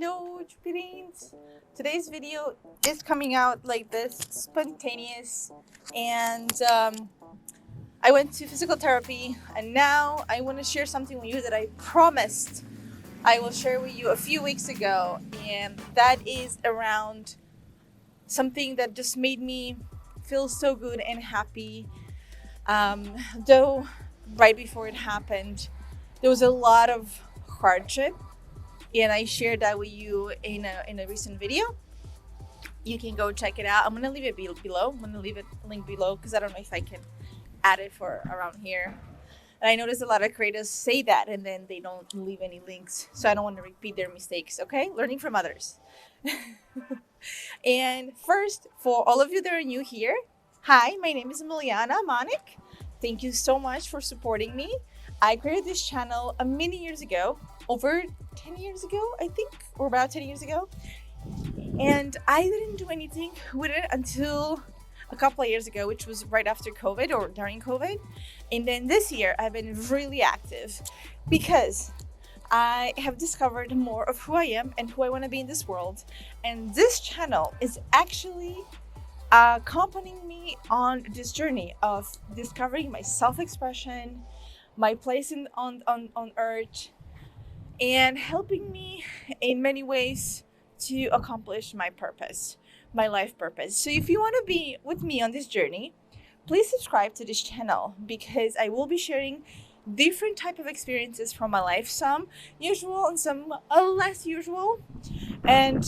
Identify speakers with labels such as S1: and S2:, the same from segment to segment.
S1: Hello, Jupiterines. Today's video is coming out like this, spontaneous, and I went to physical therapy, and now I want to share something with you that I promised I will share with you a few weeks ago, and that is around something that just made me feel so good and happy. Though right before it happened, there was a lot of hardship, and I shared that with you in a recent video. You can go check it out. I'm gonna leave it below. I'm gonna leave it link below because I don't know if I can add it for around here. And I noticed a lot of creators say that and then they don't leave any links, so I don't want to repeat their mistakes. Okay, learning from others. And first, for all of you that are new here, hi, my name is Miljana, Monic. Thank you so much for supporting me. I created this channel many years ago, over 10 years ago, I think, or about 10 years ago. And I didn't do anything with it until a couple of years ago, which was right after COVID or during COVID. And then this year, I've been really active because I have discovered more of who I am and who I want to be in this world. And this channel is actually accompanying me on this journey of discovering my self-expression, my place on earth, and helping me in many ways to accomplish my purpose, my life purpose. So if you want to be with me on this journey, please subscribe to this channel because I will be sharing different type of experiences from my life, some usual and some less usual, and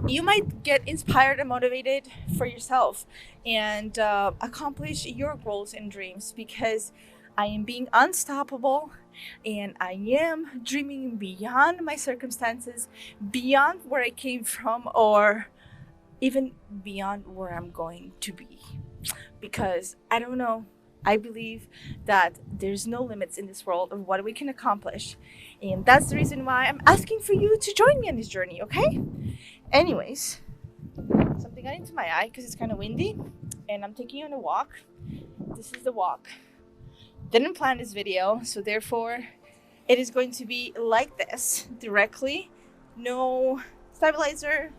S1: you might get inspired and motivated for yourself and accomplish your goals and dreams, because I am being unstoppable and I am dreaming beyond my circumstances, beyond where I came from, or even beyond where I'm going to be. Because I don't know, I believe that there's no limits in this world of what we can accomplish. And that's the reason why I'm asking for you to join me on this journey, okay? Anyways, something got into my eye because it's kind of windy and I'm taking you on a walk. This is the walk. Didn't plan this video, so therefore it is going to be like this directly. No stabilizer,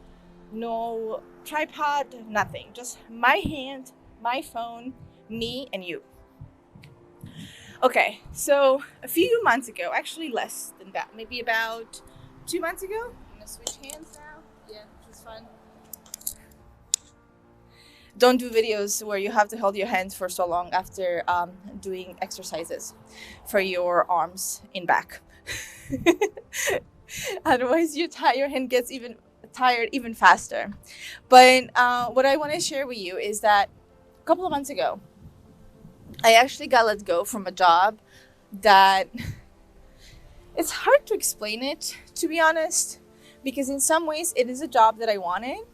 S1: no tripod, nothing. Just my hand, my phone, me, and you. Okay, so a few months ago, actually less than that, maybe about 2 months ago. I'm gonna switch hands now. Yeah, which is fun. Don't do videos where you have to hold your hands for so long after doing exercises for your arms and back. Otherwise, your hand gets even tired even faster. But what I want to share with you is that a couple of months ago, I actually got let go from a job that it's hard to explain it, to be honest, because in some ways it is a job that I wanted.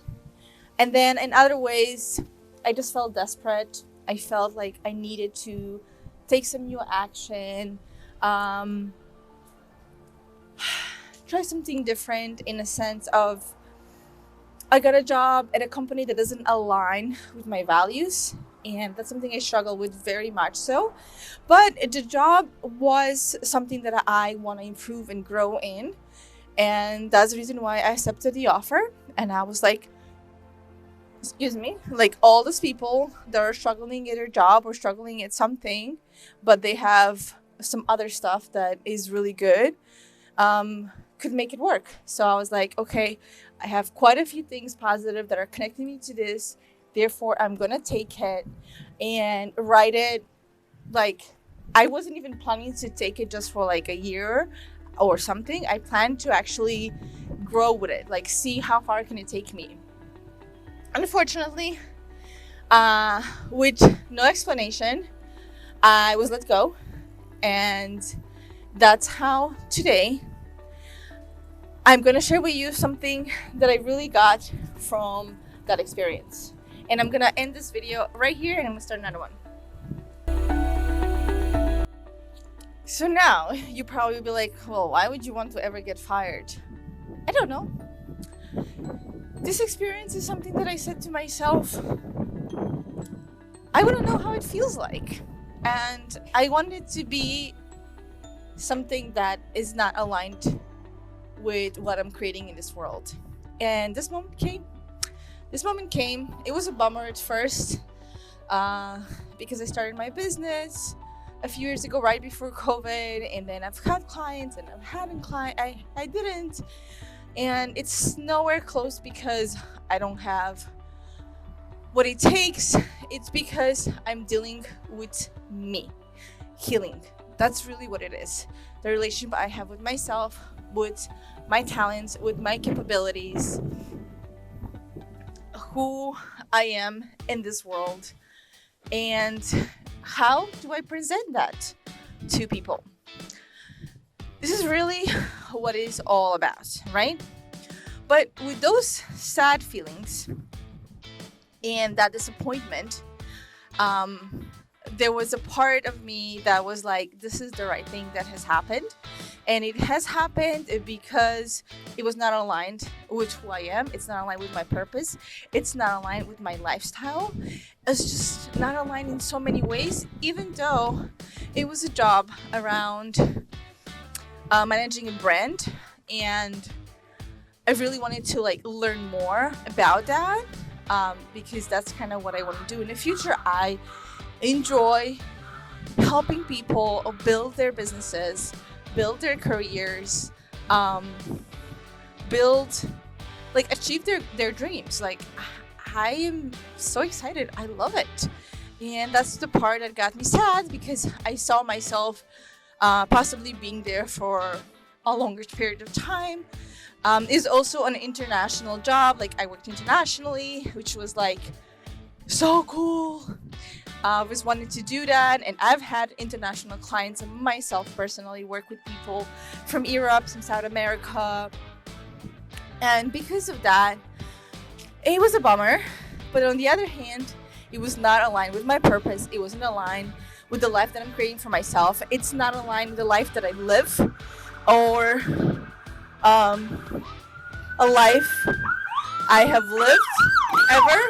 S1: And then in other ways, I just felt desperate. I felt like I needed to take some new action, try something different, in a sense of I got a job at a company that doesn't align with my values. And that's something I struggle with very much so. But the job was something that I want to improve and grow in. And that's the reason why I accepted the offer. And I was like, excuse me, like all these people that are struggling at their job or struggling at something, but they have some other stuff that is really good, could make it work. So I was like, okay, I have quite a few things positive that are connecting me to this. Therefore, I'm going to take it and write it. Like, I wasn't even planning to take it just for like a year or something. I planned to actually grow with it, like see how far can it take me. Unfortunately, with no explanation, I was let go. And that's how today I'm going to share with you something that I really got from that experience. And I'm going to end this video right here and I'm going to start another one. So now you probably will be like, well, why would you want to ever get fired? I don't know. This experience is something that I said to myself, I want to know how it feels like. And I want it to be something that is not aligned with what I'm creating in this world. And this moment came. It was a bummer at first, because I started my business a few years ago, right before COVID, and then I've had clients and I've had clients. I didn't, and it's nowhere close because I don't have what it takes. It's because I'm dealing with me, healing. That's really what it is. The relationship I have with myself, with my talents, with my capabilities, who I am in this world, and how do I present that to people. This is really what it's all about, right? But with those sad feelings and that disappointment, there was a part of me that was like, this is the right thing that has happened. And it has happened because it was not aligned with who I am. It's not aligned with my purpose. It's not aligned with my lifestyle. It's just not aligned in so many ways, even though it was a job around managing a brand. And I really wanted to learn more about that, because that's kind of what I want to do in the future. I enjoy helping people build their businesses, build their careers, achieve their dreams. I am so excited. I love it. And that's the part that got me sad, because I saw myself possibly being there for a longer period of time. Is also an international job. I worked internationally, which was so cool. I always wanted to do that, and I've had international clients and myself personally work with people from Europe, from South America, and because of that, it was a bummer. But on the other hand, it was not aligned with my purpose. It wasn't aligned with the life that I'm creating for myself. It's not aligned with the life that I live, or a life I have lived ever.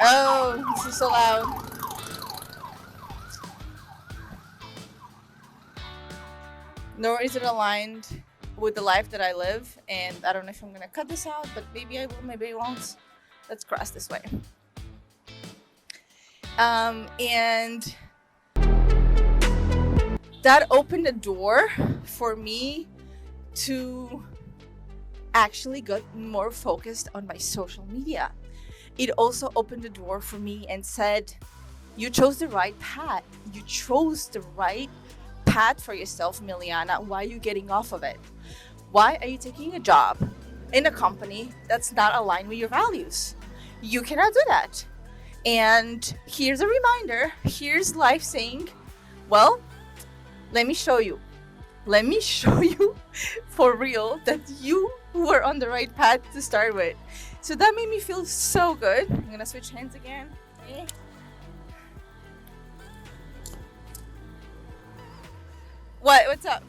S1: Oh, this is so loud. Nor is it aligned with the life that I live. And I don't know if I'm gonna cut this out, but maybe I will, maybe I won't. Let's cross this way. And that opened a door for me to actually get more focused on my social media. It also opened the door for me and said, you chose the right path. You chose the right path for yourself, Miljana. Why are you getting off of it? Why are you taking a job in a company that's not aligned with your values? You cannot do that. And here's a reminder. Here's life saying, well, let me show you. Let me show you for real that you were on the right path to start with. So that made me feel so good. I'm gonna switch hands again. What? What's up?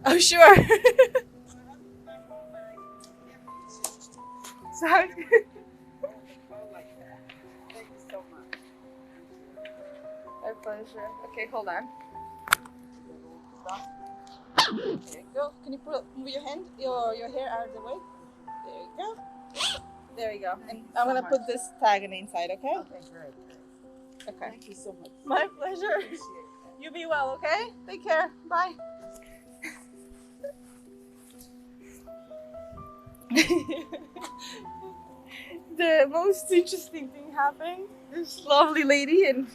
S1: Oh, sure. Sorry.
S2: Thank you so much.
S1: My pleasure. Okay, hold on. There you go. Can you move your hand, your hair out of the way? There you go. There you go. And I'm gonna put this tag in the inside, okay?
S2: Okay, great.
S1: Okay.
S2: Thank you so much.
S1: My pleasure.
S2: Appreciate it.
S1: You be well, okay? Take care. Bye. The most interesting thing happened. This lovely lady, and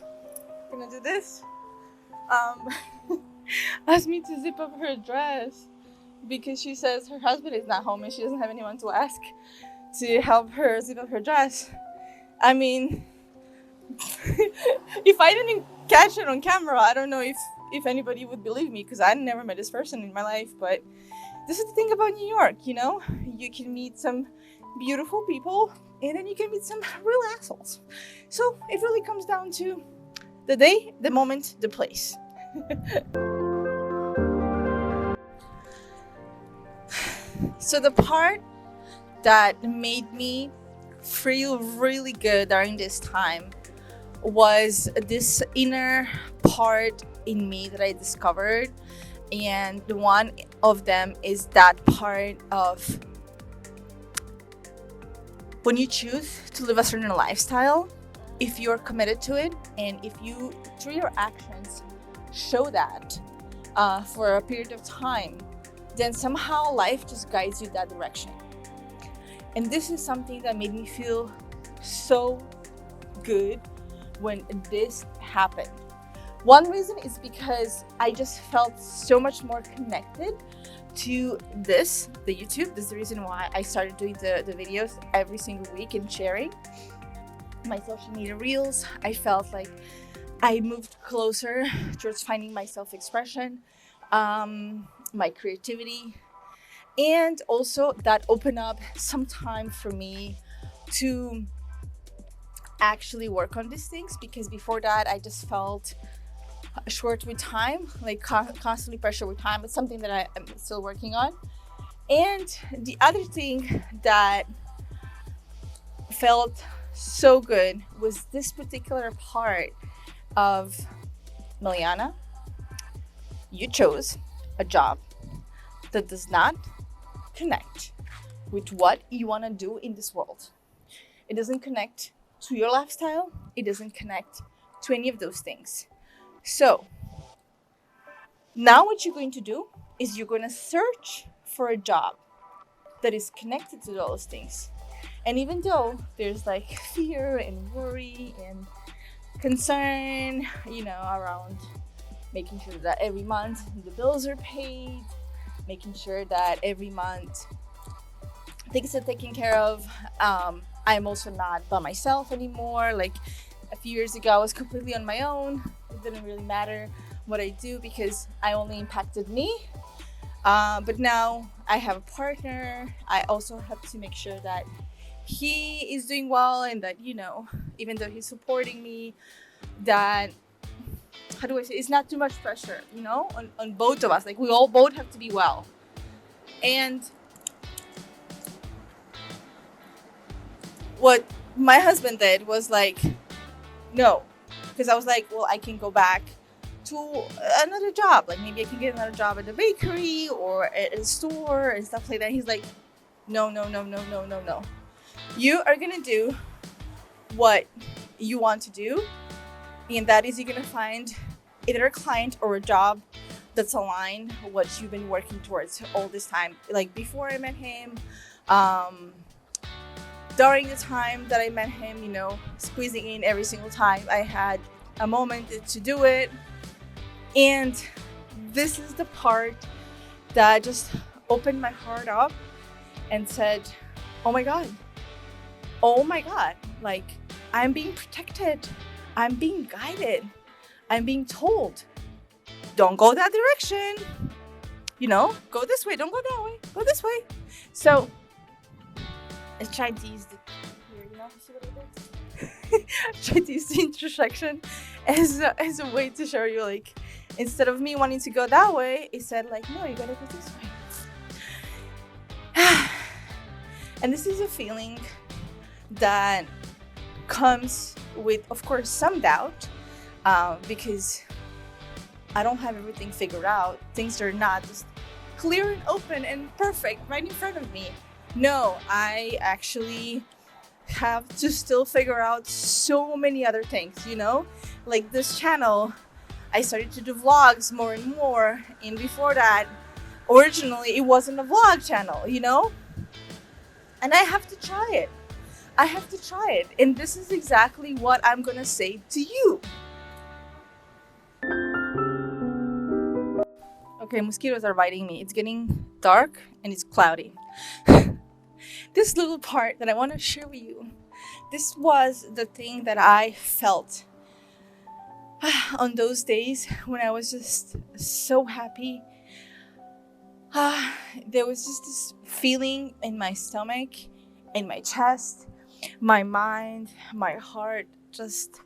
S1: I'm gonna do this. Asked me to zip up her dress because she says her husband is not home and she doesn't have anyone to ask to help her zip up her dress. I mean, if I didn't catch it on camera, I don't know if anybody would believe me, because I never met this person in my life. But this is the thing about New York, you know? You can meet some beautiful people, and then you can meet some real assholes. So it really comes down to the day, the moment, the place. So the part that made me feel really good during this time was this inner part in me that I discovered. And one of them is that part of when you choose to live a certain lifestyle, if you're committed to it, and if you, through your actions, show that for a period of time, then somehow life just guides you that direction. And this is something that made me feel so good when this happened. One reason is because I just felt so much more connected to the YouTube. This is the reason why I started doing the videos every single week and sharing my social media reels. I felt like I moved closer towards finding my self-expression, my creativity, and also that opened up some time for me to actually work on these things, because before that I just felt short with time, like constantly pressure with time. It's something that I am still working on. And the other thing that felt so good was this particular part of Miljana. You chose a job that does not connect with what you want to do in this world. It doesn't connect to your lifestyle. It doesn't connect to any of those things. So now what you're going to do is you're going to search for a job that is connected to those things. And even though there's like fear and worry and concern, around making sure that every month the bills are paid, making sure that every month things are taken care of. I'm also not by myself anymore. Like a few years ago, I was completely on my own. It didn't really matter what I do because I only impacted me. But now I have a partner. I also have to make sure that he is doing well, and that, even though he's supporting me, that, how do I say, it's not too much pressure, on both of us. Like we all both have to be well. And what my husband did was like, no, because I was like, well, I can go back to another job. Like maybe I can get another job at a bakery or at a store and stuff like that. He's like, no. You are gonna do what you want to do, and that is you're gonna find either a client or a job that's aligned with what you've been working towards all this time. Like before I met him, during the time that I met him, squeezing in every single time I had a moment to do it. And this is the part that just opened my heart up and said, oh my God, like I'm being protected, I'm being guided, I'm being told, don't go that direction, go this way, don't go that way, go this way. So I tried to use the see what I did? Tried to use the intersection as a way to show you, like, instead of me wanting to go that way, it said like, no, you gotta go this way. And this is a feeling that comes with, of course, some doubt, because I don't have everything figured out. Things are not just clear and open and perfect right in front of me. No, I actually have to still figure out so many other things, like this channel. I started to do vlogs more and more, and before that, originally it wasn't a vlog channel, and I have to try it. And this is exactly what I'm gonna say to you. Okay, mosquitoes are biting me. It's getting dark and it's cloudy. This little part that I want to share with you, this was the thing that I felt on those days when I was just so happy. There was just this feeling in my stomach, in my chest, my mind, my heart just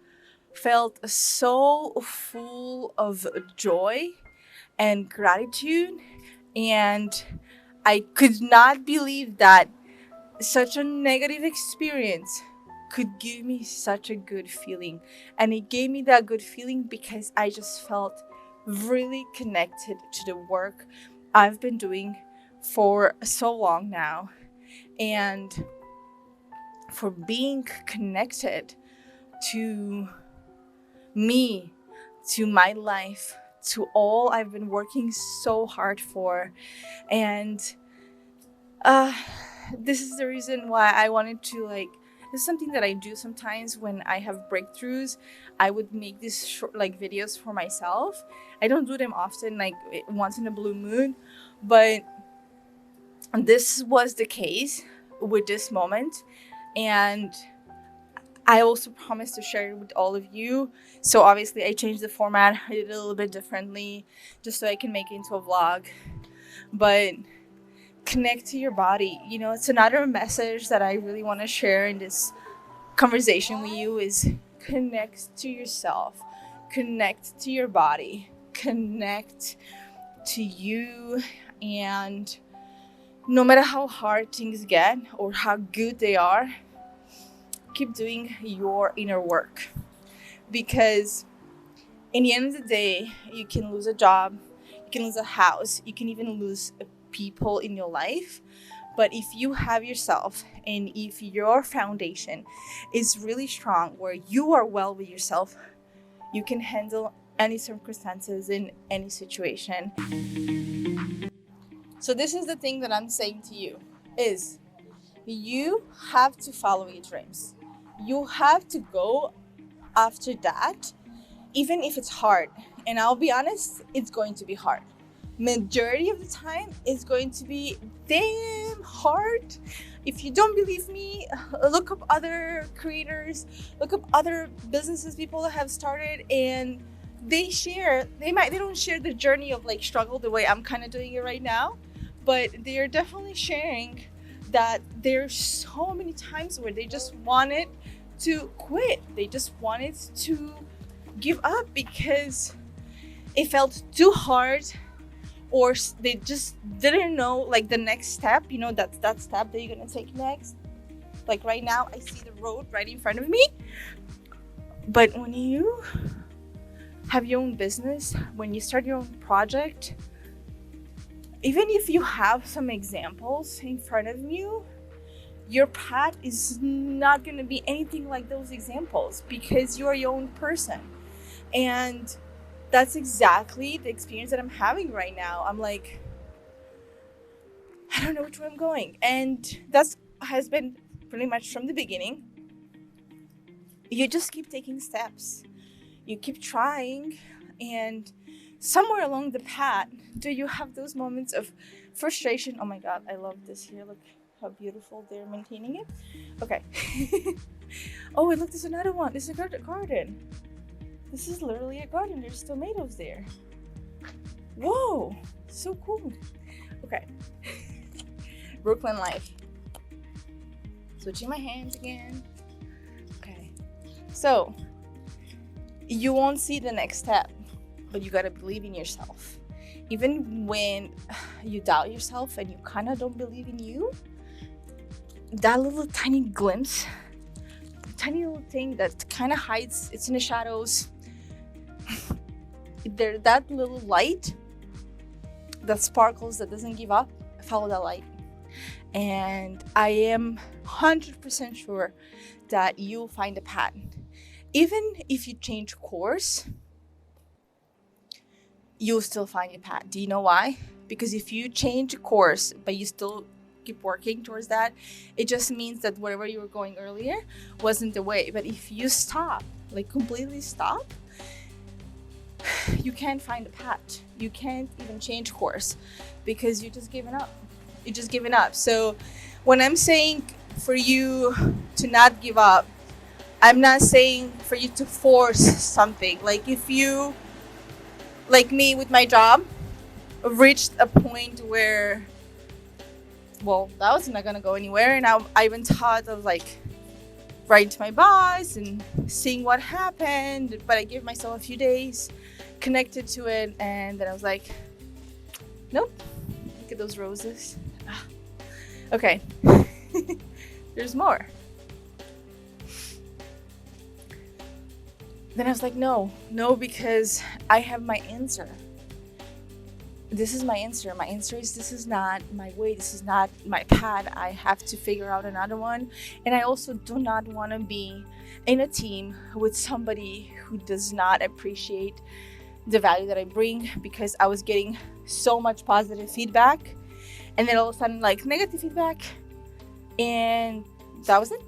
S1: felt so full of joy and gratitude. And I could not believe that such a negative experience could give me such a good feeling. And it gave me that good feeling because I just felt really connected to the work I've been doing for so long now, and for being connected to me, to my life, to all I've been working so hard for. And uh, this is the reason why I wanted to, like, this is something that I do sometimes when I have breakthroughs. I would make these short, like, videos for myself. I don't do them often, like once in a blue moon, but this was the case with this moment. And I also promised to share it with all of you. So obviously I changed the format. I did it a little bit differently just so I can make it into a vlog. But connect to your body. You know, it's another message that I really want to share in this conversation with you is connect to yourself. Connect to your body. Connect to you. And no matter how hard things get or how good they are, keep doing your inner work, because in the end of the day, you can lose a job, you can lose a house, you can even lose people in your life. But if you have yourself and if your foundation is really strong, where you are well with yourself, you can handle any circumstances in any situation. So this is the thing that I'm saying to you is you have to follow your dreams. You have to go after that, even if it's hard. And I'll be honest, it's going to be hard. Majority of the time, it's going to be damn hard. If you don't believe me, look up other creators, look up other businesses people have started, and they don't share the journey of like struggle the way I'm kind of doing it right now, but they are definitely sharing that there's so many times where they just wanted to quit. They just wanted to give up because it felt too hard, or they just didn't know like the next step, you know, that step that you're gonna take next. Like right now I see the road right in front of me, but when you have your own business, when you start your own project, even if you have some examples in front of you, your path is not going to be anything like those examples, because you are your own person. And that's exactly the experience that I'm having right now. I'm like, I don't know which way I'm going. And that's has been pretty much from the beginning. You just keep taking steps. You keep trying, and somewhere along the path, do you have those moments of frustration? Oh my God, I love this here. Look how beautiful they're maintaining it. Okay. Oh, and look, there's another one. This is a garden. This is literally a garden. There's tomatoes there. Whoa, so cool. Okay. Brooklyn life. Switching my hands again. Okay. So, you won't see the next step, but you gotta believe in yourself. Even when you doubt yourself and you kind of don't believe in you, that little tiny glimpse, tiny little thing that kind of hides, it's in the shadows, that little light that sparkles, that doesn't give up, follow that light. And I am 100% sure that you'll find a path. Even if you change course, you'll still find your path. Do you know why? Because if you change course, but you still keep working towards that, it just means that wherever you were going earlier wasn't the way. But if you stop, like completely stop, you can't find a path. You can't even change course because you're just giving up. You're just giving up. So when I'm saying for you to not give up, I'm not saying for you to force something. Like if you, like me with my job, reached a point where, well, that was not gonna go anywhere, and I even thought of like writing to my boss and seeing what happened, but I gave myself a few days, connected to it, and then I was like, nope, look at those roses. Okay. There's more. Then I was like, no, because I have my answer. This is my answer. My answer is this is not my way. This is not my path. I have to figure out another one. And I also do not want to be in a team with somebody who does not appreciate the value that I bring, because I was getting so much positive feedback and then all of a sudden like negative feedback, and that was it.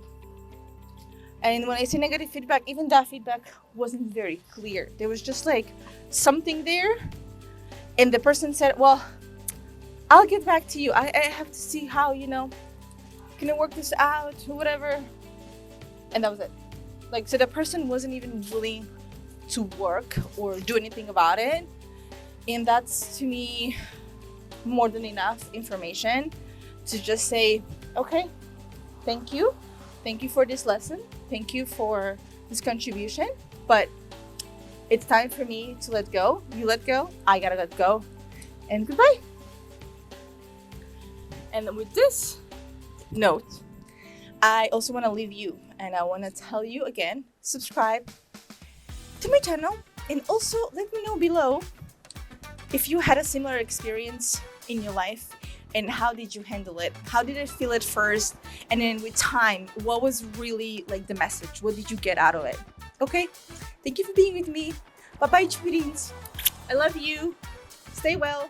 S1: And when I say negative feedback, even that feedback wasn't very clear. There was just like something there, and the person said, well, I'll get back to you. I have to see how, can I work this out or whatever. And that was it. Like, so the person wasn't even willing to work or do anything about it. And that's, to me, more than enough information to just say, okay, thank you. Thank you for this lesson. Thank you for this contribution. But it's time for me to let go. You let go. I gotta let go. And goodbye. And with this note, I also want to leave you, and I want to tell you again, subscribe to my channel, and also let me know below if you had a similar experience in your life, and how did you handle it? How did it feel at first? And then with time, what was really like the message? What did you get out of it? Okay? Thank you for being with me. Bye-bye, Chupirins. I love you. Stay well.